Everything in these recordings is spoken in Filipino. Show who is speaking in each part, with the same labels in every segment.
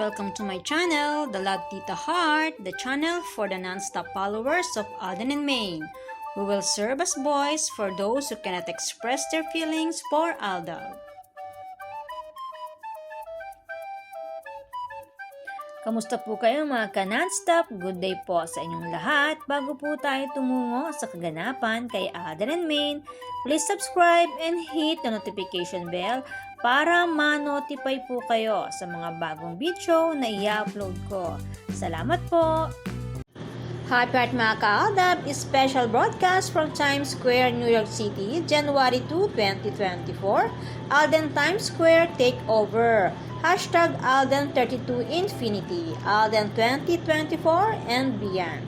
Speaker 1: welcome to my channel, The Love Tita Heart, the channel for the non-stop followers of Alden and Maine, who will serve as voice for those who cannot express their feelings for Aldab. Kamusta po kayo mga ka-non-stop? Good day po sa inyong lahat. Bago po tayo tumungo sa kaganapan kay Alden and Maine, please subscribe and hit the notification bell para ma-notify po kayo sa mga bagong video na i-upload ko. Salamat po! Happy Art mga ka-Aldab, special broadcast from Times Square, New York City, January 2, 2024. Alden Times Square Takeover. Hashtag Alden32 Infinity, Alden 2024 and beyond.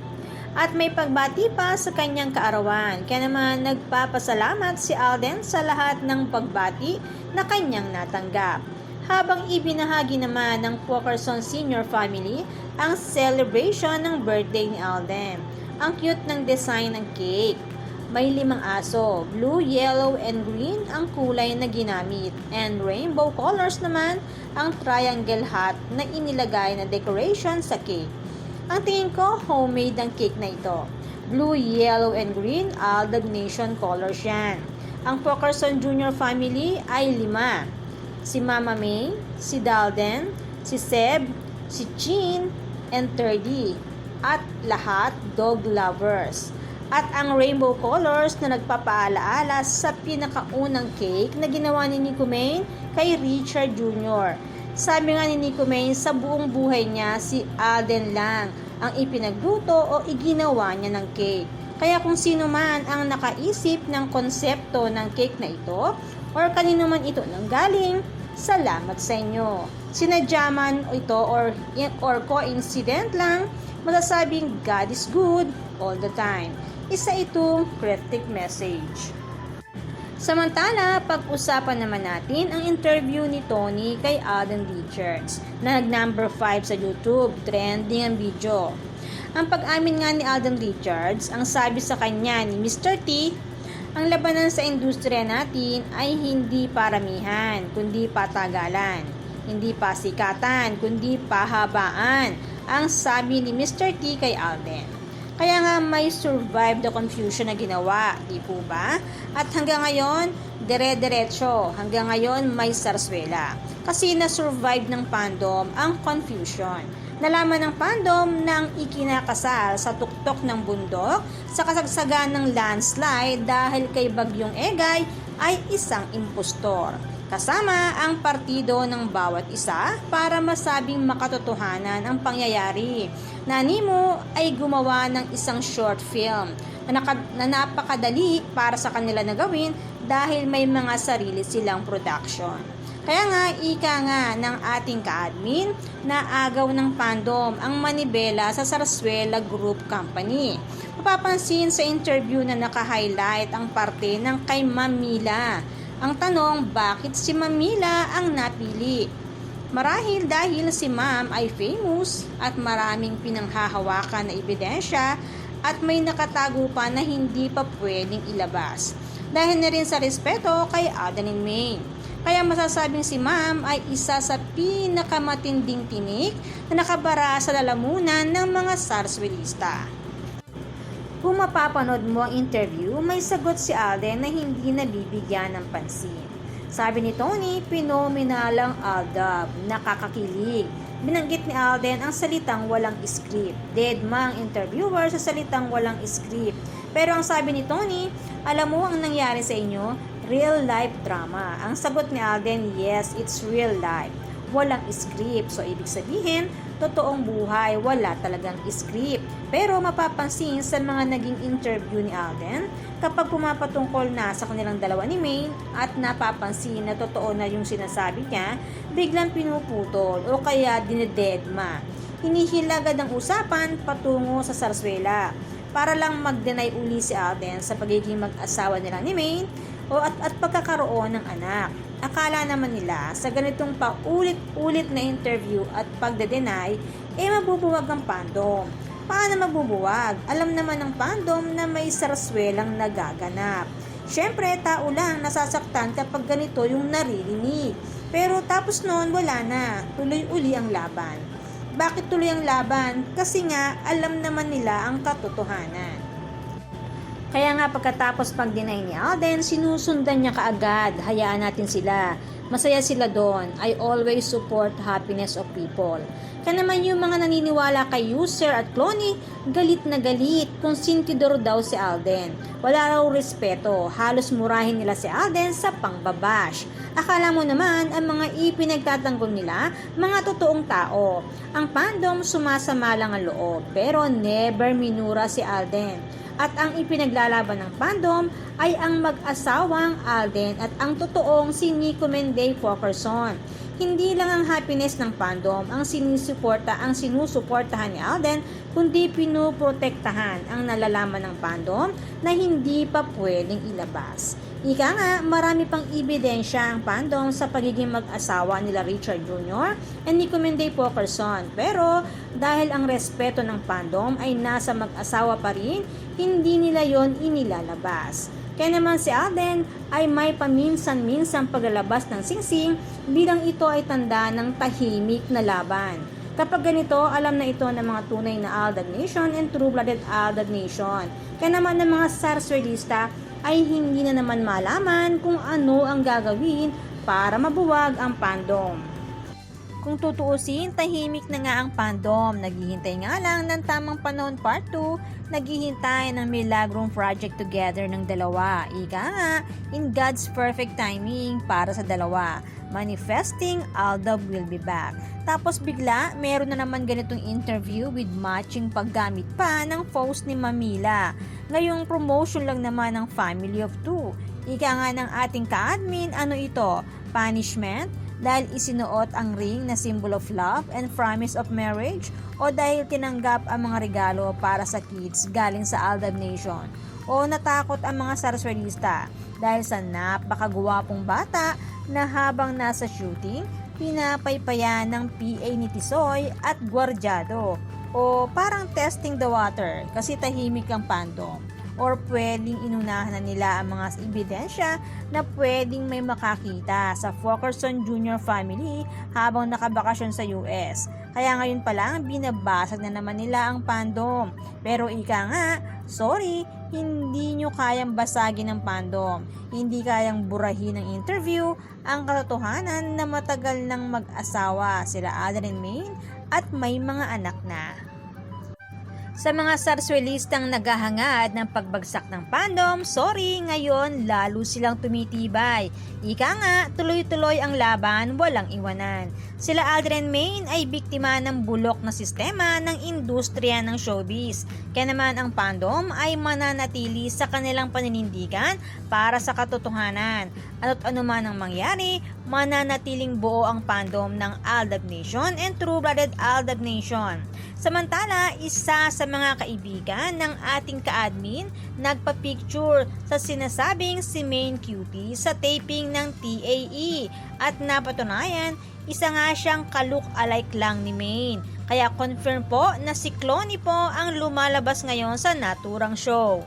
Speaker 1: At may pagbati pa sa kanyang kaarawan, kaya naman nagpapasalamat si Alden sa lahat ng pagbati na kanyang natanggap. Habang ibinahagi naman ng Pokerson Senior Family ang celebration ng birthday ni Alden. Ang cute ng design ng cake. May 5 aso, blue, yellow, and green ang kulay na ginamit, and rainbow colors naman ang triangle hat na inilagay na decoration sa cake. Ang tingin ko, homemade ang cake na ito. Blue, yellow, and green, Aldab Nation colors yan. Ang Pokerson Jr. family ay 5. Si Mama May, si Dalden, si Seb, si Chin, and Terdy. At lahat dog lovers. At ang rainbow colors na nagpapaalaala sa pinakaunang cake na ginawa ni Nico Maine kay Richard Jr. Sabi nga ni Nico Maine, sa buong buhay niya, si Alden lang ang ipinagluto o iginawa niya ng cake. Kaya kung sino man ang nakaisip ng konsepto ng cake na ito, or kanino man ito nanggaling, salamat sa inyo. Sinadya man ito or coincident lang, masasabing God is good all the time. Isa itong cryptic message. Samantala, pag-usapan naman natin ang interview ni Tony kay Alden Richards na nag-number 5 sa YouTube, trending ang video. Ang pag-amin nga ni Alden Richards, ang sabi sa kanya ni Mr. T, ang labanan sa industriya natin ay hindi paramihan, kundi patagalan. Hindi pasikatan, kundi pahabaan, ang sabi ni Mr. T kay Alden. Kaya nga may survive the confusion na ginawa, di po ba? At hanggang ngayon, dire-diretso. Hanggang ngayon, may sarswela. Kasi na-survive ng fandom ang confusion. Nalaman ng fandom na ang ikinakasal sa tuktok ng bundok sa kasagsagan ng landslide dahil kay Bagyong Egay ay isang impostor. Kasama ang partido ng bawat isa para masabing makatotohanan ang pangyayari. Nanimo ay gumawa ng isang short film na napakadali para sa kanila na gawin dahil may mga sarili silang production. Kaya nga, ika nga ng ating ka-admin na agaw ng fandom ang manibela sa Sarsuela Group Company. Mapapansin sa interview na naka-highlight ang parte ng kay Mamila. Ang tanong, bakit si Mamila ang napili? Marahil dahil si Ma'am ay famous at maraming pinanghahawakan na ebidensya at may nakatago pa na hindi pa pwedeng ilabas. Dahil na rin sa respeto kay Alden and Maine. Kaya masasabing si Ma'am ay isa sa pinakamatinding tinik na nakabara sa lalamunan ng mga sarswelista. Kung mapapanood mo ang interview, may sagot si Alden na hindi nabibigyan ng pansin. Sabi ni Tony, pinomenalang Aldab, nakakakilig. Binanggit ni Alden ang salitang walang script. Deadma ang interviewer sa salitang walang script. Pero ang sabi ni Tony, alam mo ang nangyari sa inyo? Real life drama. Ang sagot ni Alden, yes, it's real life. Walang script. So, ibig sabihin, totoong buhay, wala talagang script. Pero mapapansin sa mga naging interview ni Alden, kapag pumapatungkol na sa kanilang dalawa ni Maine at napapansin na totoo na yung sinasabi niya, biglang pinuputol o kaya dinededma. Hinihilagad ang usapan patungo sa sarswela para lang mag-deny uli si Alden sa pagiging mag-asawa nila ni Maine at pagkakaroon ng anak. Akala naman nila sa ganitong paulit-ulit na interview at pagde-deny, mabubuwag ang fandom. Paano mabubuwag? Alam naman ng fandom na may sarswelang nagaganap. Siyempre, tao lang nasasaktan kapag ganito yung naririnig. Pero tapos noon, wala na. Tuloy uli ang laban. bakit tuloy ang laban? Kasi nga, alam naman nila ang katotohanan. Kaya nga pagkatapos pag-deny ni Alden, sinusundan niya kaagad. Hayaan natin sila. Masaya sila doon. I always support happiness of people. Kaya naman yung mga naniniwala kay User at Cloney, galit na galit kung sintidor daw si Alden. Wala raw respeto. Halos murahin nila si Alden sa pangbabash. Akala mo naman ang mga ipinagtatanggol nila, mga totoong tao. Ang fandom sumasama lang ang loob, pero never minura si Alden. At ang ipinaglalaban ng fandom ay ang mag-asawang Alden at ang totoong si Nico Menday Fulkerson. Hindi lang ang happiness ng fandom ang sinusuportahan ni Alden, kundi pinuprotektahan ang nalalaman ng fandom na hindi pa pwedeng ilabas. Ika nga, marami pang ebidensya ang fandom sa pagiging mag-asawa nila Richard Jr. and Nico Menday Fulkerson. Pero dahil ang respeto ng fandom ay nasa mag-asawa pa rin, hindi nila yon inilalabas. Kaya naman si Alden ay may paminsan-minsang paglalabas ng singsing bilang ito ay tanda ng tahimik na laban. Kapag ganito, alam na ito ng mga tunay na Aldab Nation and true-blooded Aldab Nation. Kaya naman ng mga sarswelista ay hindi na naman malaman kung ano ang gagawin para mabuwag ang fandom. Kung tutuusin, tahimik na nga ang fandom. Naghihintay nga lang ng tamang panahon part 2, naghihintay ng milagrong project together ng dalawa. Ika nga, in God's perfect timing para sa dalawa. Manifesting, Aldab will be back. Tapos bigla, meron na naman ganitong interview with matching paggamit pa ng post ni Mamila. Ngayong promotion lang naman ng Family of Two. Ika nga ng ating ka-admin, ano ito? Punishment? Dahil isinuot ang ring na symbol of love and promise of marriage, o dahil tinanggap ang mga regalo para sa kids galing sa Aldab Nation, o natakot ang mga sarswelista dahil sa napakagwapong bata na habang nasa shooting, pinapaypayan ng PA ni Tisoy at gwardyado, o parang testing the water kasi tahimik ang fandom. Or pwedeng inunahan na nila ang mga ebidensya na pwedeng may makakita sa Fulkerson Jr. family habang nakabakasyon sa US. Kaya ngayon pa lang binabasag na naman nila ang fandom. Pero ika nga, sorry, hindi nyo kayang basagin ng fandom. Hindi kayang burahin ng interview ang katotohanan na matagal nang mag-asawa sila Alden and Maine at may mga anak na. Sa mga sarswelistang naghahangad ng pagbagsak ng fandom, sorry, ngayon lalo silang tumitibay. Ika nga, tuloy-tuloy ang laban, walang iwanan. Sila Alden and Maine ay biktima ng bulok na sistema ng industriya ng showbiz. Kaya naman ang fandom ay mananatili sa kanilang paninindigan para sa katotohanan. Ano't ano man ang mangyari, mananatiling buo ang fandom ng Aldab Nation and true-blooded Aldab Nation. Samantala, isa sa mga kaibigan ng ating ka-admin nagpa-picture sa sinasabing si Maine Cutie sa taping ng TAE at napatunayan, isa nga siyang ka-look-alike lang ni Maine. Kaya confirm po na si Cloney po ang lumalabas ngayon sa naturang show.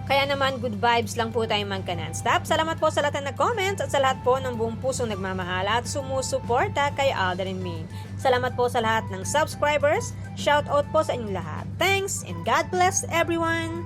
Speaker 1: Kaya naman, good vibes lang po tayo magka-non-stop. Salamat po sa lahat na nag-comments at sa lahat po ng buong pusong nagmamahal at sumusuporta kay Alden and Maine. Salamat po sa lahat ng subscribers. Shout out po sa inyong lahat. Thanks and God bless everyone!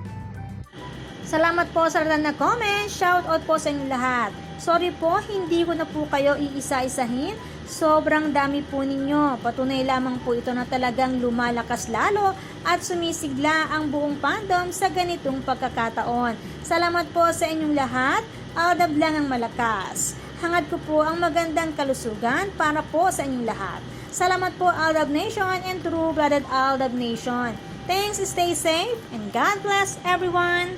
Speaker 1: Salamat po sa lahat na nag-comment. Shout out po sa inyong lahat. Sorry po, hindi ko na po kayo iisa-isahin. Sobrang dami po ninyo. Patunay lamang po ito na talagang lumalakas lalo at sumisigla ang buong fandom sa ganitong pagkakataon. Salamat po sa inyong lahat. Aldab lang ang malakas. Hangad ko po ang magandang kalusugan para po sa inyong lahat. Salamat po Aldab Nation and true-blooded Aldab Nation. Thanks, stay safe, and God bless everyone!